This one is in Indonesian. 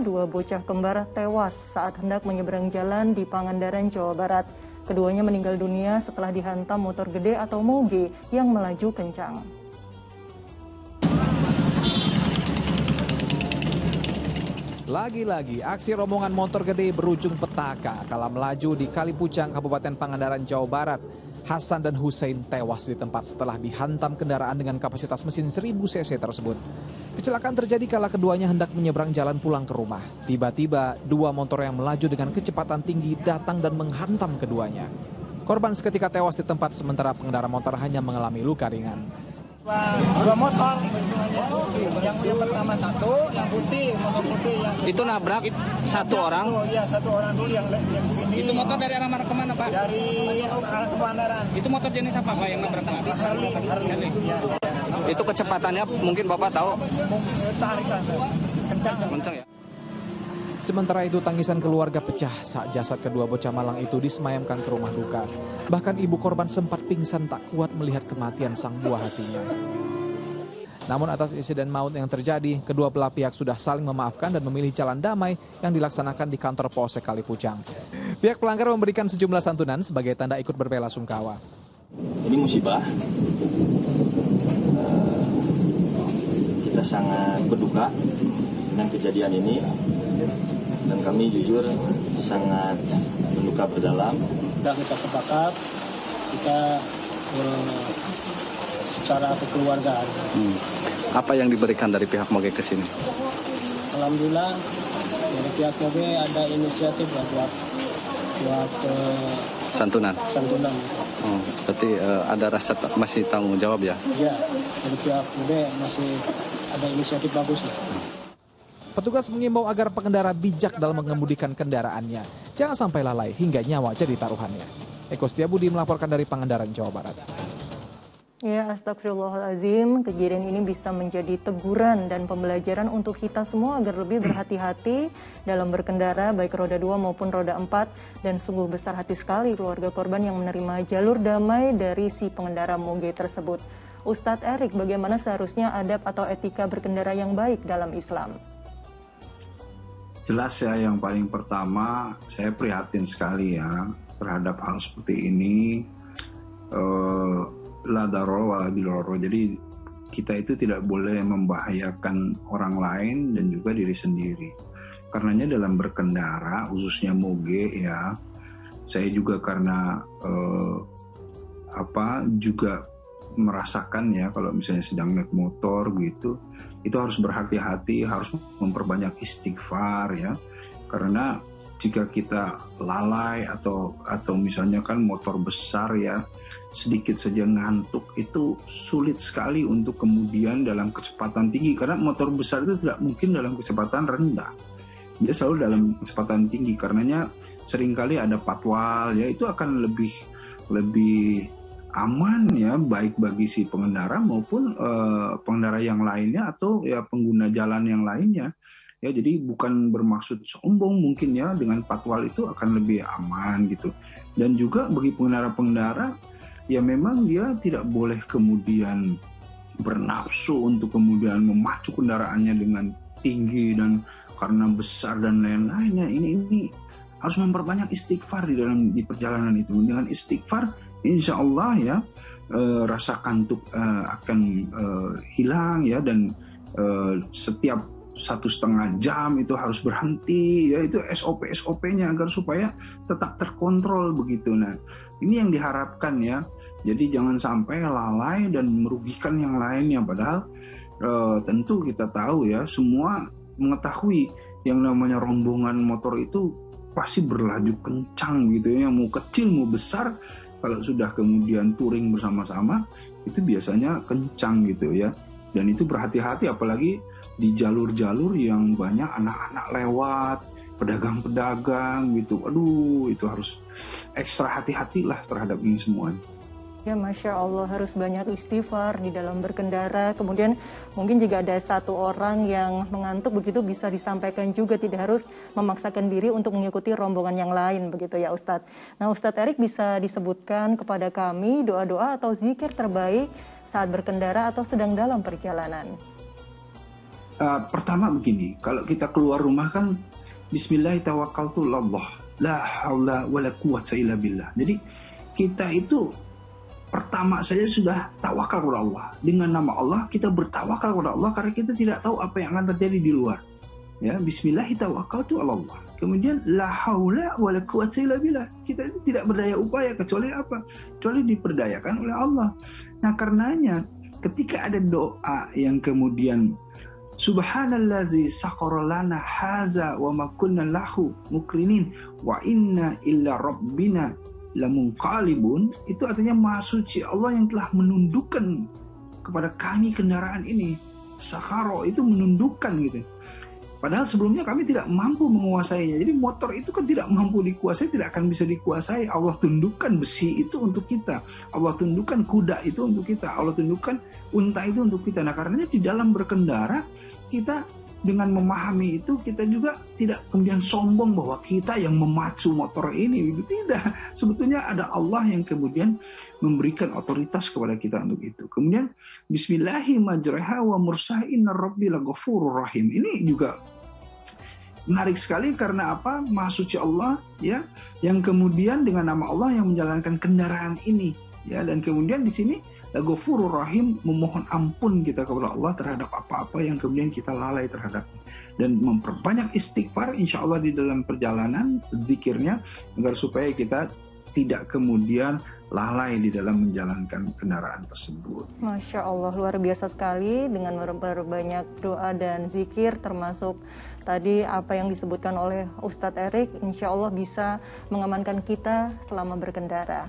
dua bocah kembar tewas saat hendak menyeberang jalan di Pangandaran, Jawa Barat. Keduanya meninggal dunia setelah dihantam motor gede atau moge yang melaju kencang. Lagi-lagi, aksi rombongan motor gede berujung petaka kala melaju di Kalipucang, Kabupaten Pangandaran, Jawa Barat. Hasan dan Hussein tewas di tempat setelah dihantam kendaraan dengan kapasitas mesin 1000 cc tersebut. Kecelakaan terjadi kala keduanya hendak menyeberang jalan pulang ke rumah. Tiba-tiba, dua motor yang melaju dengan kecepatan tinggi datang dan menghantam keduanya. Korban seketika tewas di tempat, sementara pengendara motor hanya mengalami luka ringan. Dua motor, yang pertama satu, yang putih, motor putih yang itu nabrak satu orang. Oh iya, satu orang dulu yang sini. Itu motor dari arah mana kemana, Pak? Dari arah Pangandaran. Itu motor jenis apa, Pak, yang nabrak? Harley. Ya. Itu kecepatannya mungkin Bapak tahu? Tarikan, Kencang ya. Sementara itu tangisan keluarga pecah saat jasad kedua bocah malang itu disemayamkan ke rumah duka. Bahkan ibu korban sempat pingsan tak kuat melihat kematian sang buah hatinya. Namun atas insiden maut yang terjadi, kedua belah pihak sudah saling memaafkan dan memilih jalan damai yang dilaksanakan di kantor Polsek Kalipucang. Pihak pelanggar memberikan sejumlah santunan sebagai tanda ikut berbela-sungkawa. Ini musibah. Kita sangat berduka dengan kejadian ini. Dan kami jujur sangat menduka berdalam. Kita sepakat, kita secara kekeluargaan. Apa yang diberikan dari pihak Moge ke sini? Alhamdulillah dari pihak Moge ada inisiatif buat Santunan. Berarti ada rasa masih tanggung jawab ya? Iya, dari pihak Moge masih ada inisiatif bagus lah. Petugas mengimbau agar pengendara bijak dalam mengemudikan kendaraannya. Jangan sampai lalai hingga nyawa jadi taruhannya. Eko Setiabudi melaporkan dari Pangandaran, Jawa Barat. Ya, astagfirullahaladzim, kejadian ini bisa menjadi teguran dan pembelajaran untuk kita semua agar lebih berhati-hati dalam berkendara, baik roda 2 maupun roda 4. Dan sungguh besar hati sekali keluarga korban yang menerima jalur damai dari si pengendara moge tersebut. Ustadz Erik, bagaimana seharusnya adab atau etika berkendara yang baik dalam Islam? Jelas ya, yang paling pertama saya prihatin sekali ya terhadap hal seperti ini. La daror wala diror. Jadi kita itu tidak boleh membahayakan orang lain dan juga diri sendiri. Karenanya dalam berkendara, khususnya moge ya, saya juga karena juga merasakan ya kalau misalnya sedang naik motor gitu, itu harus berhati-hati, harus memperbanyak istighfar ya, karena jika kita lalai atau misalnya kan motor besar ya, sedikit saja ngantuk itu sulit sekali untuk kemudian dalam kecepatan tinggi, karena motor besar itu tidak mungkin dalam kecepatan rendah, dia selalu dalam kecepatan tinggi. Karenanya seringkali ada patwal ya, itu akan lebih aman ya, baik bagi si pengendara maupun pengendara yang lainnya atau ya pengguna jalan yang lainnya ya. Jadi bukan bermaksud sombong mungkin ya, dengan patwal itu akan lebih aman gitu. Dan juga bagi pengendara ya, memang dia tidak boleh kemudian bernafsu untuk kemudian memacu kendaraannya dengan tinggi dan karena besar dan lain-lainnya. Ini harus memperbanyak istighfar di perjalanan itu. Dengan istighfar insya Allah ya, rasa kantuk akan hilang ya, dan setiap 1,5 jam itu harus berhenti ya, itu SOP-nya agar supaya tetap terkontrol begitu. Nah, ini yang diharapkan ya. Jadi jangan sampai lalai dan merugikan yang lainnya, padahal tentu kita tahu ya, semua mengetahui yang namanya rombongan motor itu pasti berlaju kencang gitu ya, mau kecil mau besar. Kalau sudah kemudian touring bersama-sama itu biasanya kencang gitu ya. Dan itu berhati-hati, apalagi di jalur-jalur yang banyak anak-anak lewat, pedagang-pedagang gitu. Aduh, itu harus ekstra hati-hatilah terhadap ini semuanya. Ya, Masya Allah, harus banyak istighfar di dalam berkendara. Kemudian mungkin jika ada satu orang yang mengantuk begitu, bisa disampaikan juga, tidak harus memaksakan diri untuk mengikuti rombongan yang lain begitu ya Ustadz. Nah, Ustadz Erik, bisa disebutkan kepada kami doa-doa atau zikir terbaik saat berkendara atau sedang dalam perjalanan? pertama begini, kalau kita keluar rumah kan Bismillahirrahmanirrahim, la haula wala quwwata illa billah. Jadi kita itu pertama saja sudah tawakal kepada Allah. Dengan nama Allah kita bertawakal kepada Allah karena kita tidak tahu apa yang akan terjadi di luar. Ya, Bismillahirrahmanirrahim. Kemudian la haula wala quwwata illa billah. Kita itu tidak berdaya upaya kecuali apa? Kecuali diperdayakan oleh Allah. Nah, karenanya ketika ada doa yang kemudian Subhanallazi sakhkhara lana haza wa ma kunna lahu muqrinin wa inna illa rabbina lamunqalibun, itu artinya Maha Suci Allah yang telah menundukkan kepada kami kendaraan ini. Sakhara itu menundukkan gitu. Padahal sebelumnya kami tidak mampu menguasainya. Jadi motor itu kan tidak mampu dikuasai, tidak akan bisa dikuasai. Allah tundukkan besi itu untuk kita. Allah tundukkan kuda itu untuk kita. Allah tundukkan unta itu untuk kita. Nah, karenanya di dalam berkendara, kita dengan memahami itu, kita juga tidak kemudian sombong bahwa kita yang memacu motor ini. Itu tidak. Sebetulnya ada Allah yang kemudian memberikan otoritas kepada kita untuk itu. Kemudian Bismillahirrahmanirrahim wa mursaha inna rabbi laghafurur rahim. Ini juga menarik sekali karena apa? Maha Suci Allah ya, yang kemudian dengan nama Allah yang menjalankan kendaraan ini ya, dan kemudian di sini Laghafurur Rahim, memohon ampun kita kepada Allah terhadap apa-apa yang kemudian kita lalai terhadapnya, dan memperbanyak istighfar insya Allah di dalam perjalanan zikirnya agar supaya kita tidak kemudian lalai di dalam menjalankan kendaraan tersebut. Masya Allah, luar biasa sekali dengan berbanyak doa dan zikir, termasuk tadi apa yang disebutkan oleh Ustadz Erik, insya Allah bisa mengamankan kita selama berkendara.